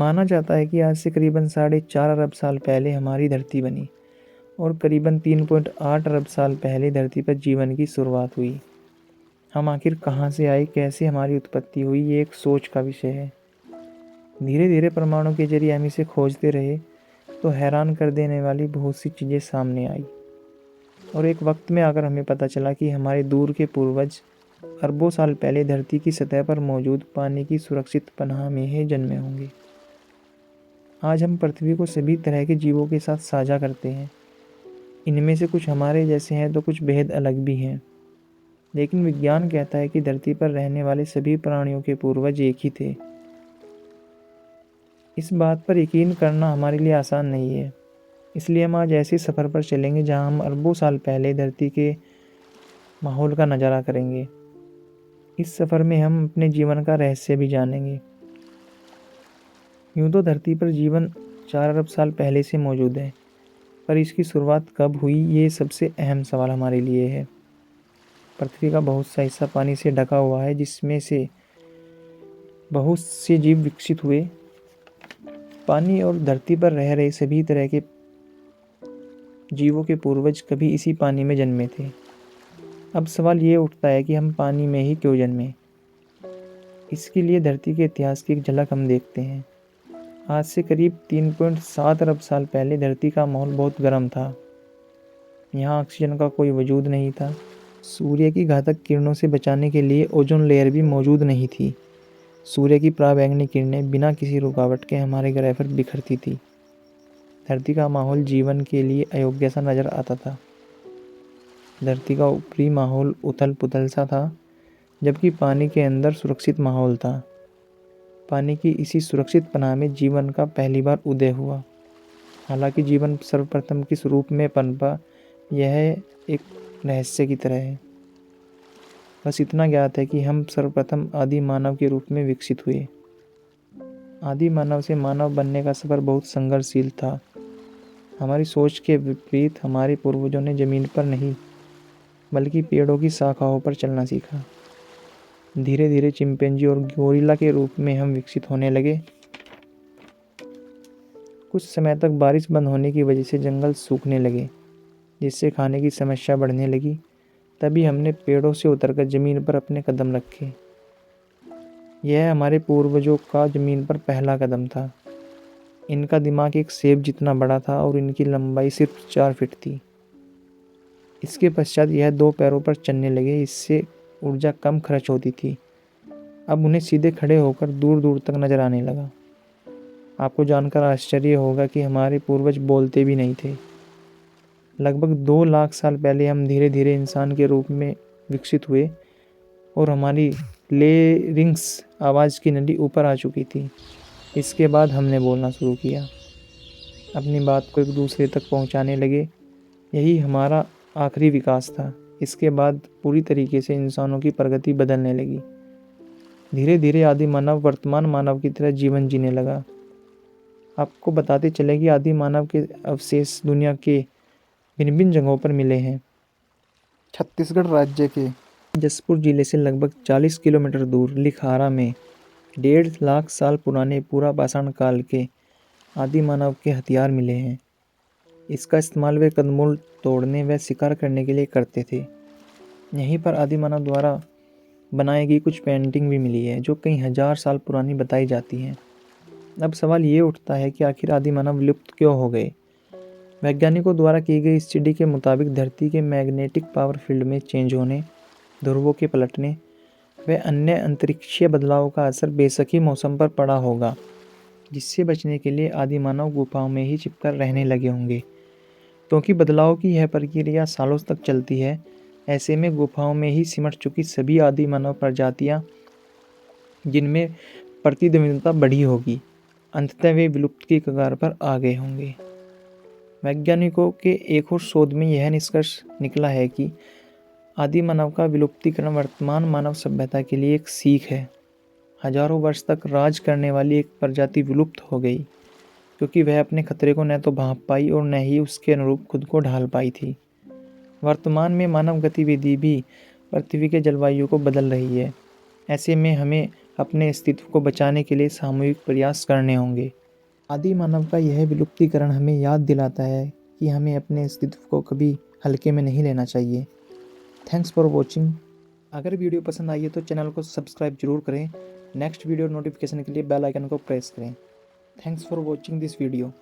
माना जाता है कि आज से करीबन 4.5 अरब साल पहले हमारी धरती बनी और करीबन 3.8 अरब साल पहले धरती पर जीवन की शुरुआत हुई। हम आखिर कहाँ से आए, कैसे हमारी उत्पत्ति हुई, ये एक सोच का विषय है। धीरे धीरे प्रमाणों के जरिए हम इसे खोजते रहे तो हैरान कर देने वाली बहुत सी चीज़ें सामने आई और एक वक्त में आकर हमें पता चला कि हमारे दूर के पूर्वज अरबों साल पहले धरती की सतह पर मौजूद पानी की सुरक्षित पनाह में ही जन्मे होंगे। आज हम पृथ्वी को सभी तरह के जीवों के साथ साझा करते हैं। इनमें से कुछ हमारे जैसे हैं तो कुछ बेहद अलग भी हैं, लेकिन विज्ञान कहता है कि धरती पर रहने वाले सभी प्राणियों के पूर्वज एक ही थे। इस बात पर यकीन करना हमारे लिए आसान नहीं है, इसलिए हम आज ऐसे सफ़र पर चलेंगे जहां हम अरबों साल पहले धरती के माहौल का नज़ारा करेंगे। इस सफ़र में हम अपने जीवन का रहस्य भी जानेंगे। यूँ तो धरती पर जीवन 4 अरब साल पहले से मौजूद है, पर इसकी शुरुआत कब हुई, ये सबसे अहम सवाल हमारे लिए है। पृथ्वी का बहुत सा हिस्सा पानी से ढका हुआ है, जिसमें से बहुत से जीव विकसित हुए। पानी और धरती पर रह रहे सभी तरह के जीवों के पूर्वज कभी इसी पानी में जन्मे थे। अब सवाल ये उठता है कि हम पानी में ही क्यों जन्मे। इसके लिए धरती के इतिहास की एक झलक हम देखते हैं। आज से करीब 3.7 अरब साल पहले धरती का माहौल बहुत गर्म था। यहाँ ऑक्सीजन का कोई वजूद नहीं था। सूर्य की घातक किरणों से बचाने के लिए ओजोन लेयर भी मौजूद नहीं थी। सूर्य की पराबैंगनी किरणें बिना किसी रुकावट के हमारे ग्रह पर बिखरती थी। धरती का माहौल जीवन के लिए अयोग्य सा नज़र आता था। धरती का ऊपरी माहौल उथल पुथल सा था, जबकि पानी के अंदर सुरक्षित माहौल था। पानी की इसी सुरक्षित पनाह में जीवन का पहली बार उदय हुआ। हालांकि जीवन सर्वप्रथम किस रूप में पनपा, यह एक रहस्य की तरह है। बस इतना ज्ञात है कि हम सर्वप्रथम आदि मानव के रूप में विकसित हुए। आदि मानव से मानव बनने का सफ़र बहुत संघर्षशील था। हमारी सोच के विपरीत हमारे पूर्वजों ने ज़मीन पर नहीं बल्कि पेड़ों की शाखाओं पर चलना सीखा। धीरे धीरे चिंपैंजी और गोरिल्ला के रूप में हम विकसित होने लगे। कुछ समय तक बारिश बंद होने की वजह से जंगल सूखने लगे, जिससे खाने की समस्या बढ़ने लगी। तभी हमने पेड़ों से उतरकर ज़मीन पर अपने कदम रखे। यह हमारे पूर्वजों का ज़मीन पर पहला कदम था। इनका दिमाग एक सेब जितना बड़ा था और इनकी लंबाई सिर्फ 4 फीट थी। इसके पश्चात यह 2 पैरों पर चलने लगे। इससे ऊर्जा कम खर्च होती थी। अब उन्हें सीधे खड़े होकर दूर दूर तक नजर आने लगा। आपको जानकर आश्चर्य होगा कि हमारे पूर्वज बोलते भी नहीं थे। लगभग 2 लाख साल पहले हम धीरे धीरे इंसान के रूप में विकसित हुए और हमारी लेरिंग्स आवाज़ की नली ऊपर आ चुकी थी। इसके बाद हमने बोलना शुरू किया, अपनी बात को एक दूसरे तक पहुंचाने लगे। यही हमारा आखिरी विकास था। इसके बाद पूरी तरीके से इंसानों की प्रगति बदलने लगी। धीरे धीरे आदि मानव वर्तमान मानव की तरह जीवन जीने लगा। आपको बताते चले कि आदि मानव के अवशेष दुनिया के भिन्न भिन्न जगहों पर मिले हैं। छत्तीसगढ़ राज्य के जसपुर जिले से लगभग 40 किलोमीटर दूर लिखारा में 1.5 लाख साल पुराने पूरा पाषाण काल के आदि मानव के हथियार मिले हैं। इसका इस्तेमाल वे कंदमूल तोड़ने व शिकार करने के लिए करते थे। यहीं पर आदि मानव द्वारा बनाई गई कुछ पेंटिंग भी मिली है, जो कई हजार साल पुरानी बताई जाती हैं। अब सवाल ये उठता है कि आखिर आदि मानव विलुप्त क्यों हो गए। वैज्ञानिकों द्वारा की गई स्टडी के मुताबिक धरती के मैग्नेटिक पावर फील्ड में चेंज होने, ध्रुवों के पलटने व अन्य अंतरिक्षीय बदलाव का असर बेशक ही मौसम पर पड़ा होगा, जिससे बचने के लिए आदि मानव गुफाओं में ही छिपकर रहने लगे होंगे। क्योंकि बदलाव की यह प्रक्रिया सालों तक चलती है, ऐसे में गुफाओं में ही सिमट चुकी सभी आदि मानव प्रजातियां, जिनमें प्रतिद्वंद्विता बढ़ी होगी, अंततः वे विलुप्त की कगार पर आ गए होंगे। वैज्ञानिकों के एक और शोध में यह निष्कर्ष निकला है कि आदि मानव का विलुप्तीकरण वर्तमान मानव सभ्यता के लिए एक सीख है। हजारों वर्ष तक राज करने वाली एक प्रजाति विलुप्त हो गई, क्योंकि वह अपने खतरे को न तो भांप पाई और न ही उसके अनुरूप खुद को ढाल पाई थी। वर्तमान में मानव गतिविधि भी पृथ्वी के जलवायु को बदल रही है। ऐसे में हमें अपने अस्तित्व को बचाने के लिए सामूहिक प्रयास करने होंगे। आदि मानव का यह विलुप्तीकरण हमें याद दिलाता है कि हमें अपने अस्तित्व को कभी हल्के में नहीं लेना चाहिए। Thanks for watching. अगर वीडियो पसंद आई है तो चैनल को सब्सक्राइब जरूर करें। नेक्स्ट वीडियो नोटिफिकेशन के लिए बेल आइकन को प्रेस करें। Thanks for watching this video.